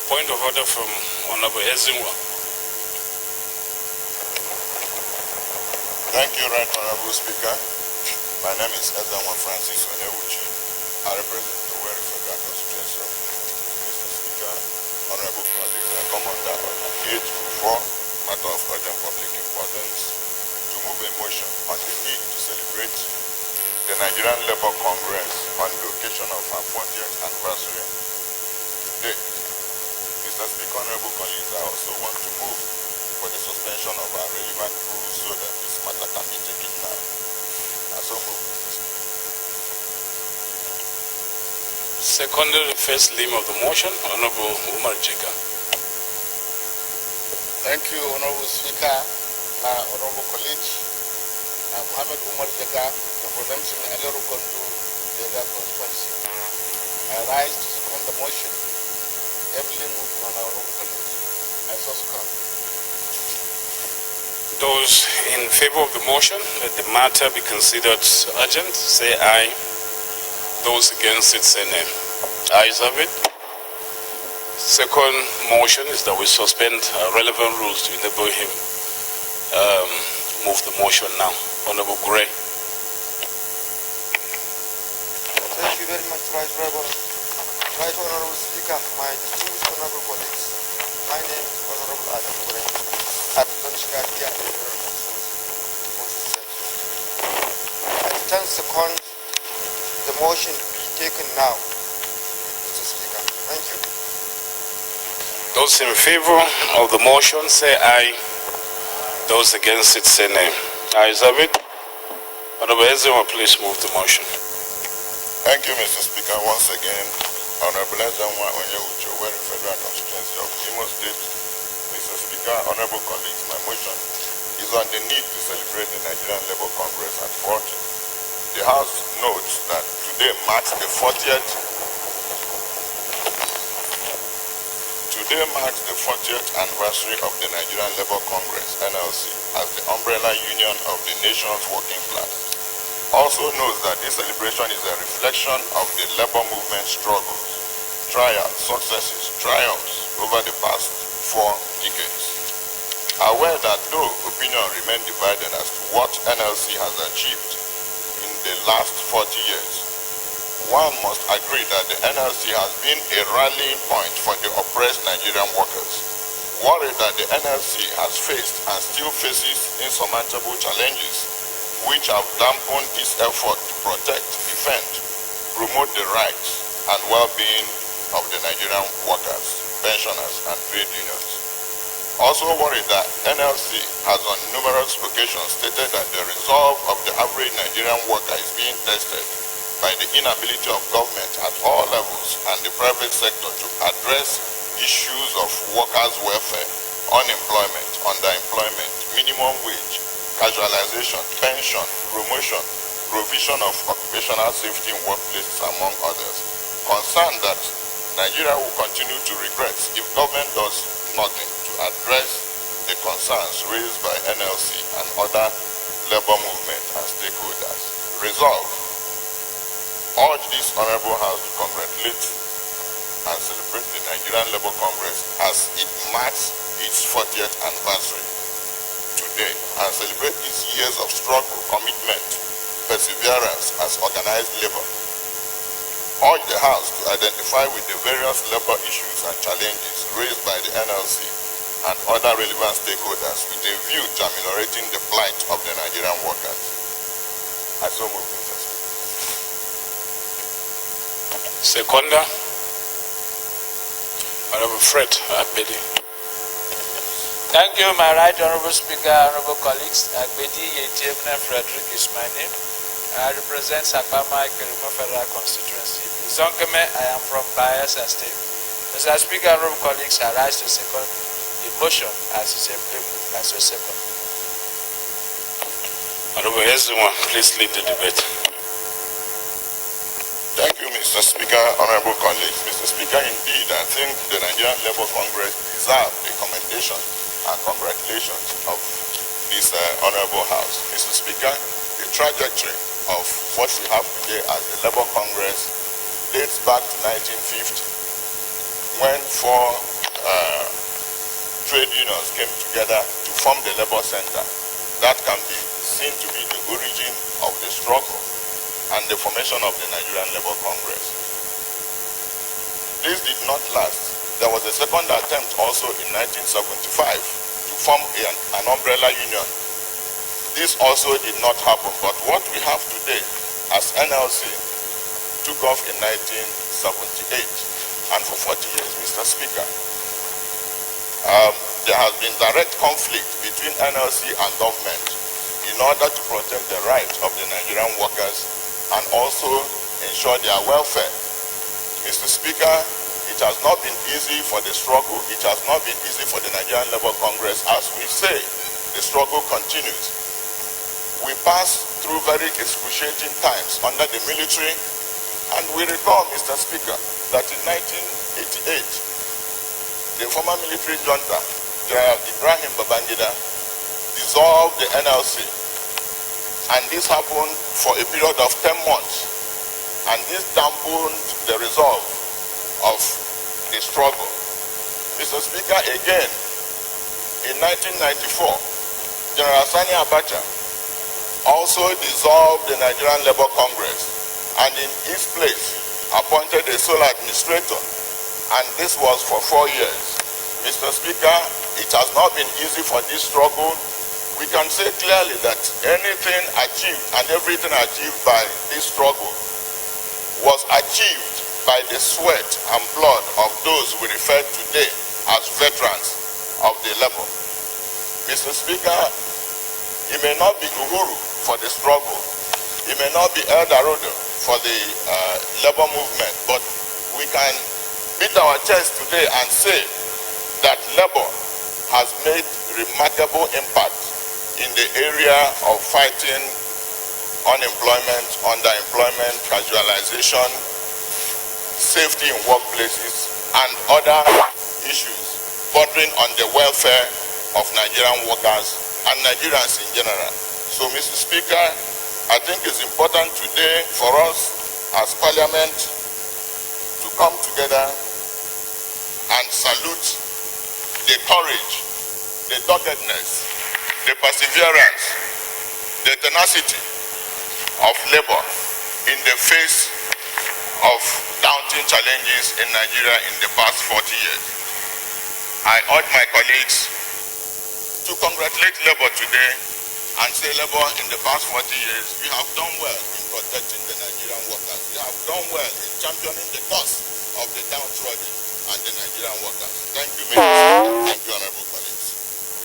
Point of order from Honorable Ezenwa. Thank you, Right Honorable Speaker. My name is Ezenwa Francis Onyewuchi. I represent the Wari Federal Constituency of Mr. Speaker, Honorable colleagues, I come under order 824, matter of urgent public importance, to move a motion on the need to celebrate the Nigerian Labour Congress on the occasion of our 40th anniversary today. Mr. Speaker, honorable colleagues, I also want to move for the suspension of our relevant rules so that this matter can be taken now. I so move. Secondary first limb of the motion, Honorable Umar Jega. Thank you, Honorable Speaker, Honorable colleagues. Mohammed Umar Jega, representing Elerugondu, Jega constituency. I rise to second the motion. Heavily moved on our own colleagues. I so second. Those in favor of the motion, let the matter be considered urgent, say aye. Those against it, say nay. Ayes have it. Second motion is that we suspend relevant rules to enable him move the motion now. Honorable Gray. Thank you very much, Right Honorable Speaker, my distinguished honorable colleagues. My name is Honorable Adam Gray. I represent Shigadia and I stand second the motion be taken now, Mr. Speaker. Thank you. Those in favor of the motion say aye. Those against it say nay. Ayes have it. Honorable Ezenwa, please move the motion. Thank you, Mr. Speaker. Once again, Honorable Ezenwa Onyewuchi, Wari Federal Constituency of Imo State. Mr. Speaker, honorable colleagues, my motion is on the need to celebrate the Nigerian Labour Congress at 40. The House notes that today marks the 40th anniversary of the Nigerian Labour Congress, NLC, as the umbrella union of the nation's working class. Also notes that this celebration is a reflection of the labor movement struggles, trials, successes, triumphs over the past 4 decades. Aware that though opinion remain divided as to what NLC has achieved in the last 40 years, one must agree that the NLC has been a rallying point for the oppressed Nigerian workers, worried that the NLC has faced and still faces insurmountable challenges which have dampened its effort to protect, defend, promote the rights and well-being of the Nigerian workers, pensioners and trade unions. Also worried that NLC has on numerous occasions stated that the resolve of the average Nigerian worker is being tested by the inability of government at all levels and the private sector to address issues of workers' welfare, unemployment, underemployment, minimum wage, casualization, pension, promotion, provision of occupational safety in workplaces, among others. Concerned that Nigeria will continue to regret if government does nothing to address the concerns raised by NLC and other labor movement and stakeholders. Resolve. Urge this honorable House to congratulate and celebrate the Nigerian Labour Congress as it marks its 40th anniversary today and celebrate its years of struggle, commitment, perseverance as organized labor. Urge the House to identify with the various labor issues and challenges raised by the NLC and other relevant stakeholders with a view to ameliorating the plight of the Nigerian workers. I so move, Mr. Seconder, Honorable Fred Agbedi. Thank you, my right honorable speaker, honorable colleagues. Agbedi Yetiemne Frederick is my name. I represent Sakpama Ikerimo Federal Constituency. Zonkeme, I am from Bayelsa State. Mr. Speaker, honorable colleagues, I rise to second the motion as is simply moved. I so second. Honorable Ezenwa, please lead the debate. Thank you, Mr. Speaker, honorable colleagues. Mr. Speaker, indeed, I think the Nigerian Labour Congress deserves the commendation and congratulations of this honorable House. Mr. Speaker, the trajectory of what we have today as the Labour Congress dates back to 1950, when 4 trade unions came together to form the Labour Center. That can be seen to be the origin of the struggle and the formation of the Nigerian Labour Congress. This did not last. There was a second attempt also in 1975 to form an umbrella union. This also did not happen, but what we have today as NLC took off in 1978. And for 40 years, Mr. Speaker, there has been direct conflict between NLC and government in order to protect the rights of the Nigerian workers and also ensure their welfare. Mr. Speaker, it has not been easy for the struggle. It has not been easy for the Nigerian Labour Congress. As we say, the struggle continues. We passed through very excruciating times under the military, and we recall, Mr. Speaker, that in 1988, the former military junta, General Ibrahim Babangida, dissolved the NLC, and this happened for a period of 10 months, and this dampened the resolve of the struggle. Mr. Speaker, again, in 1994, General Sani Abacha also dissolved the Nigerian Labour Congress, and in its place appointed a sole administrator, and this was for 4 years. Mr. Speaker, it has not been easy for this struggle. We can say clearly that anything achieved and everything achieved by this struggle was achieved by the sweat and blood of those we refer to today as veterans of the labor. Mr. Speaker, it may not be Uhuru for the struggle, it may not be El Dorado for the labor movement, but we can beat our chest today and say that labor has made remarkable impact in the area of fighting unemployment, underemployment, casualization, safety in workplaces, and other issues bordering on the welfare of Nigerian workers and Nigerians in general. So, Mr. Speaker, I think it's important today for us as Parliament to come together and salute the courage, the doggedness, the perseverance, the tenacity of labor in the face of daunting challenges in Nigeria in the past 40 years. I urge my colleagues to congratulate labor today and say, labor, in the past 40 years, you have done well in protecting the Nigerian workers. You have done well in championing the cause of the downtrodden and the Nigerian workers. Thank you.